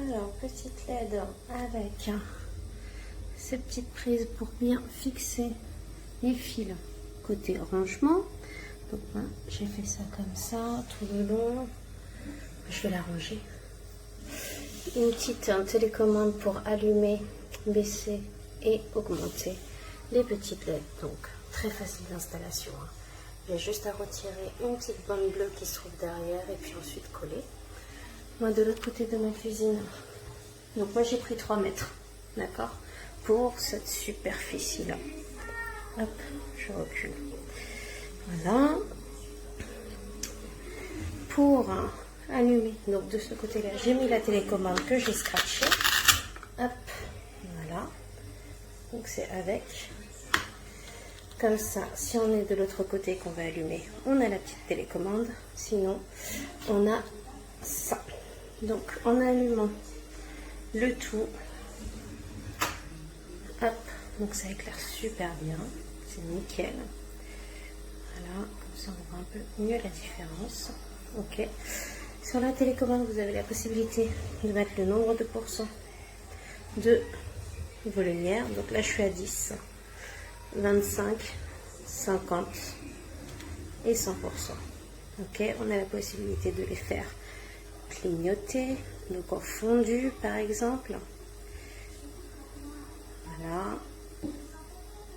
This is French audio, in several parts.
Alors, petite LED avec ces petites prises pour bien fixer les fils côté rangement. Donc moi, j'ai fait ça comme ça tout le long. Je vais la ranger. Une petite télécommande pour allumer, baisser et augmenter les petites LED. Donc très facile d'installation. J'ai juste à retirer une petite bande bleue qui se trouve derrière et puis ensuite coller. Moi de l'autre côté de ma cuisine, donc moi j'ai pris 3 mètres, d'accord, pour cette superficie là. Hop, je recule. Voilà. Pour allumer, donc de ce côté là, j'ai mis la télécommande que j'ai scratchée. Hop, voilà. Donc c'est avec. Comme ça, si on est de l'autre côté qu'on va allumer, on a la petite télécommande. Sinon, on a ça. Donc, en allumant le tout, hop, donc ça éclaire super bien. C'est nickel. Voilà, comme ça on voit un peu mieux la différence. Ok. Sur la télécommande, vous avez la possibilité de mettre le nombre de pourcents de vos lumières. Donc là, je suis à 10. 25, 50 et 100%. Ok, on a la possibilité de les faire clignoter, donc en fondu par exemple. Voilà,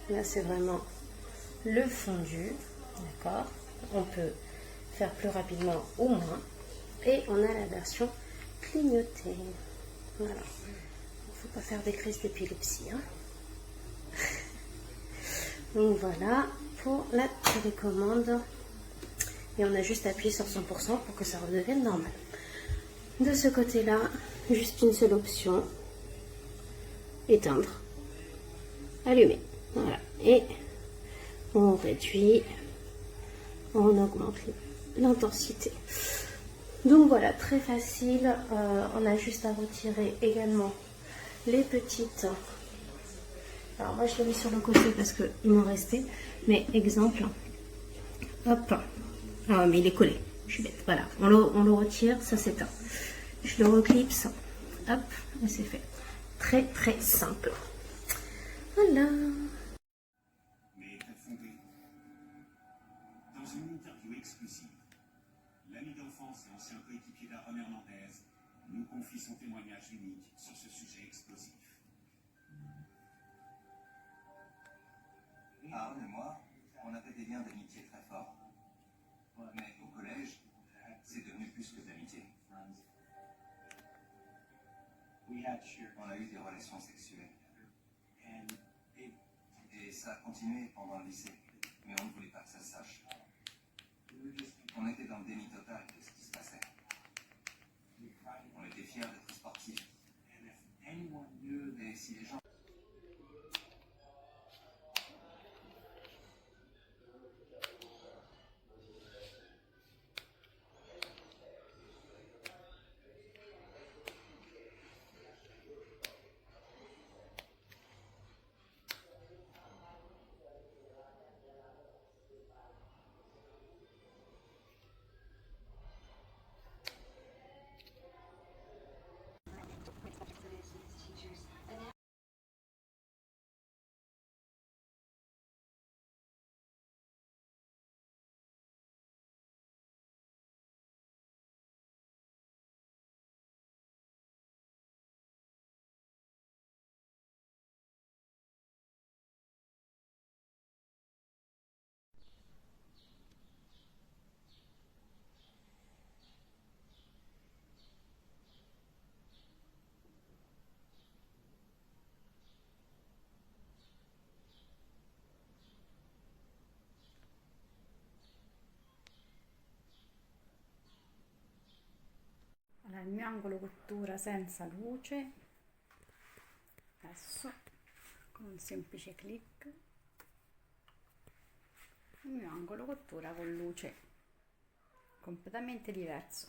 là c'est vraiment le fondu, d'accord. On peut faire plus rapidement ou moins, et on a la version clignotée. Voilà, il ne faut pas faire des crises d'épilepsie, hein. Donc voilà pour la télécommande. Et on a juste appuyé sur 100% pour que ça redevienne normal. De ce côté-là, juste une seule option. Éteindre. Allumer. Voilà. Et on réduit. On augmente l'intensité. Donc voilà, très facile. On a juste à retirer également les petites. Alors moi je l'ai mis sur le côté parce qu'il m'en restait. Mais exemple. Hop. Ah mais il est collé. Je suis bête. Voilà. On le retire, ça s'éteint. Je le reclipse. Hop. Et c'est fait. Très très simple. Voilà. Mais fondé. Dans une interview exclusive, l'ami d'enfance et ancien coéquipier d'Aaron Hernandez nous confie son témoignage unique sur ce sujet explosif. Aaron et moi, on avait des liens d'amitié très forts. Mais au collège, c'est devenu plus que de l'amitié. On a eu des relations sexuelles. Et ça a continué pendant le lycée. Mais on ne voulait pas que ça se sache. On était dans le déni total de ce qui se passait. On était fiers d'être sportifs. Et si les gens... Allora, il mio angolo cottura senza luce, adesso con un semplice clic, il mio angolo cottura con luce completamente diverso.